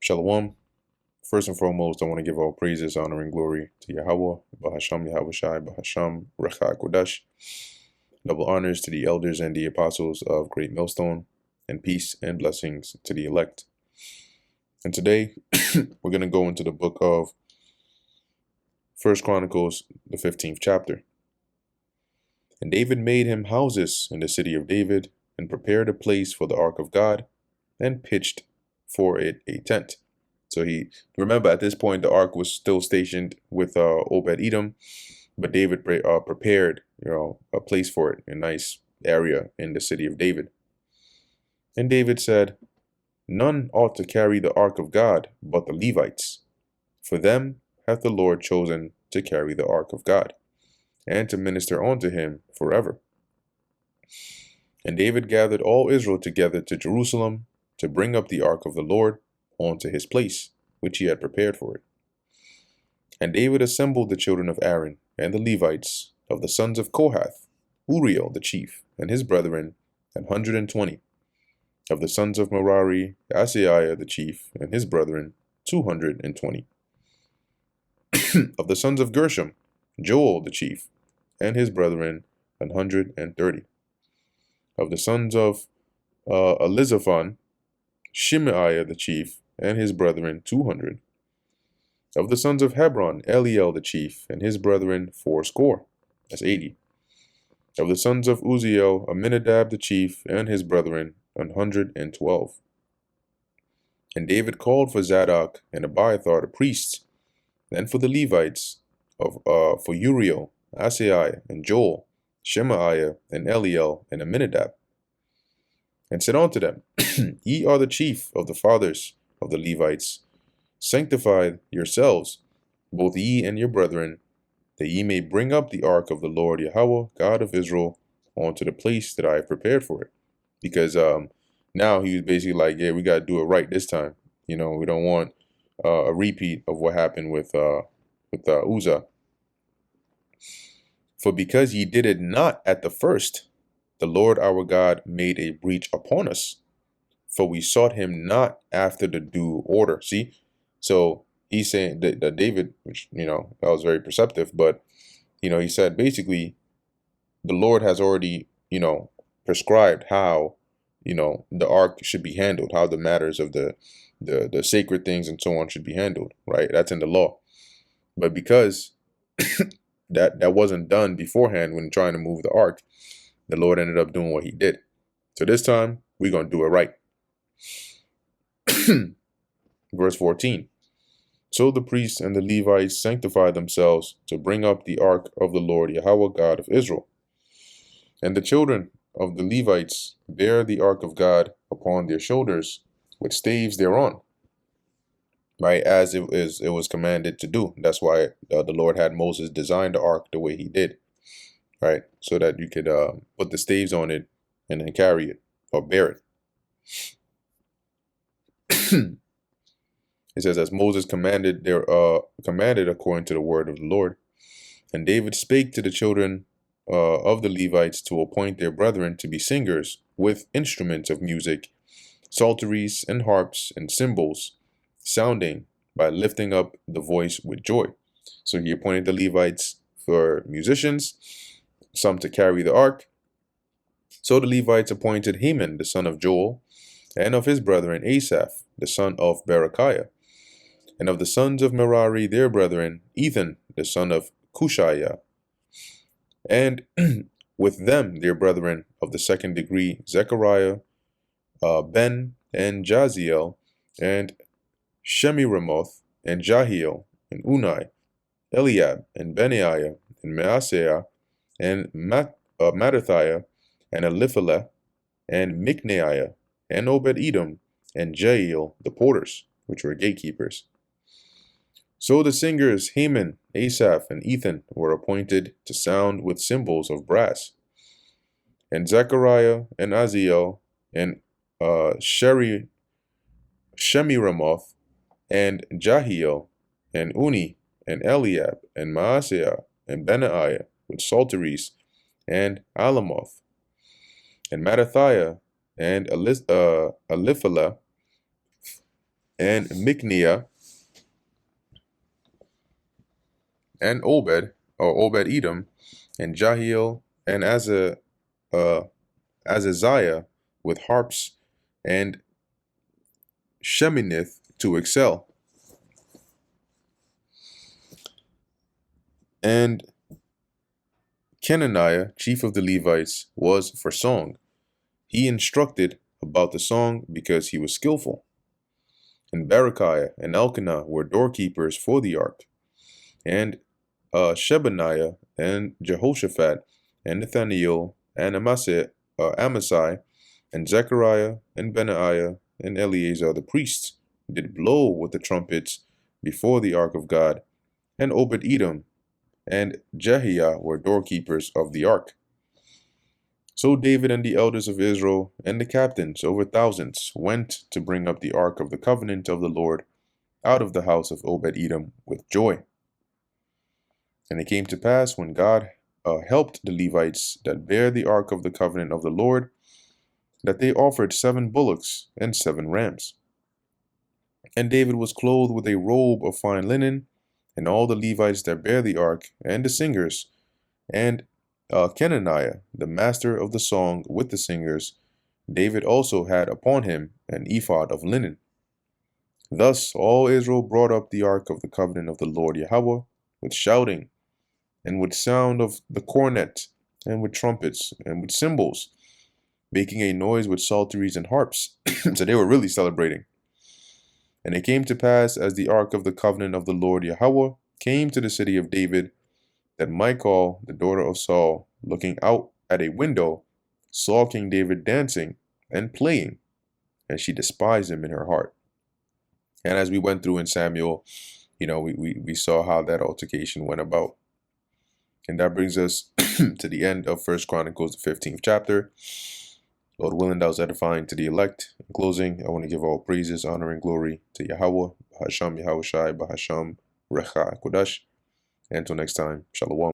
Shalom. First and foremost, I want to give all praises, honor, and glory to Yahweh, Bahasham Yahushai, Bahasham Recha Kodesh. Double honors to the elders and the apostles of Great Millstone, and peace and blessings to the elect. And today, we're going to go into the book of First Chronicles, the 15th chapter. And David made him houses in the city of David, and prepared a place for the ark of God, and pitched for it a tent. So remember at this point, the ark was still stationed with Obed-Edom, but David prepared, a place for it, a nice area in the city of David. And David said, "None ought to carry the ark of God but the Levites. For them hath the Lord chosen to carry the ark of God, and to minister unto him forever." And David gathered all Israel together to Jerusalem to bring up the ark of the Lord onto his place, which he had prepared for it. And David assembled the children of Aaron and the Levites of the sons of Kohath, Uriel the chief, and his brethren, 120. Of the sons of Merari, Asaiah the chief, and his brethren, 220. Of the sons of Gershom, Joel the chief, and his brethren, 130. Of the sons of Elizaphan, Shimeiah the chief, and his brethren, 200. Of the sons of Hebron, Eliel the chief, and his brethren, 80. That's 80. Of the sons of Uzziel, Aminadab the chief, and his brethren, 112. And David called for Zadok and Abiathar the priests, and for the Levites, for Uriel, Asaiah, and Joel, Shemaiah, and Eliel, and Aminadab, and said unto them, Ye are the chief of the fathers of the Levites. Sanctify yourselves, both ye and your brethren, that ye may bring up the ark of the Lord Yahweh, God of Israel, onto the place that I have prepared for it. Because now he was basically like, yeah, we got to do it right this time. We don't want a repeat of what happened with Uzzah. For because ye did it not at the first, the Lord our God made a breach upon us, for we sought him not after the due order. See? So he's saying that David, which, that was very perceptive, but, he said basically the Lord has already, prescribed how, the ark should be handled, how the matters of the sacred things and so on should be handled, right? That's in the law. But because that wasn't done beforehand when trying to move the ark, the Lord ended up doing what he did. So this time, we're going to do it right. Verse 14. So the priests and the Levites sanctified themselves to bring up the ark of the Lord Yahweh God of Israel. And the children of the Levites bear the ark of God upon their shoulders with staves thereon, right, as it was commanded to do. That's why the Lord had Moses design the ark the way he did, right, so that you could put the staves on it and then carry it or bear it. It says, as Moses commanded according to the word of the Lord. And David spake to the children of the Levites to appoint their brethren to be singers with instruments of music, psalteries and harps and cymbals, sounding by lifting up the voice with joy. So he appointed the Levites for musicians, some to carry the ark. So the Levites appointed Heman, the son of Joel, and of his brethren Asaph, the son of Berechiah. And of the sons of Merari their brethren, Ethan, the son of Cushiah. And with them their brethren of the second degree, Zechariah, Ben, and Jaziel, and Shemiramoth, and Jahiel, and Unai, Eliab, and Benaiah, and Maaseiah, and Mattathiah, and Eliphalet, and Mikneiah, and Obed-Edom, and Jael, the porters, which were gatekeepers. So the singers Heman, Asaph, and Ethan were appointed to sound with cymbals of brass. And Zechariah, and Aziel, and Shemiramoth, and Jahiel, and Uni, and Eliab, and Maaseiah, and Benaiah, with psalteries, and Alamoth, and Mattathiah, and Eliphalet, and Mikniah, and Obed Edom, and Jahiel, and Azaziah with harps, and Sheminith to excel. And Kenaniah, chief of the Levites, was for song. He instructed about the song because he was skillful. And Berechiah and Elkanah were doorkeepers for the ark. And Shebaniah and Jehoshaphat and Nathaniel and Amasai and Zechariah and Benaiah and Eleazar the priests did blow with the trumpets before the ark of God. And Obed-Edom and Jehiah were doorkeepers of the ark. So David and the elders of Israel and the captains, over thousands, went to bring up the ark of the covenant of the Lord out of the house of Obed-Edom with joy. And it came to pass when God helped the Levites that bear the ark of the covenant of the Lord, that they offered 7 bullocks and 7 rams. And David was clothed with a robe of fine linen, and all the Levites that bear the ark, and the singers, and Kenaniah, the master of the song with the singers, David also had upon him an ephod of linen. Thus all Israel brought up the ark of the covenant of the Lord Yahweh with shouting, and with sound of the cornet, and with trumpets, and with cymbals, making a noise with psalteries and harps. So they were really celebrating. And it came to pass, as the ark of the covenant of the Lord Yahweh came to the city of David, that Michal, the daughter of Saul, looking out at a window, saw King David dancing and playing, and she despised him in her heart. And as we went through in Samuel, we saw how that altercation went about. And that brings us to the end of 1 Chronicles, the 15th chapter. Lord willing, that was edifying to the elect. In closing, I want to give all praises, honor, and glory to Yahweh, Bahasham Yahushai, Bahasham Recha Kodash. And until next time, Shalom.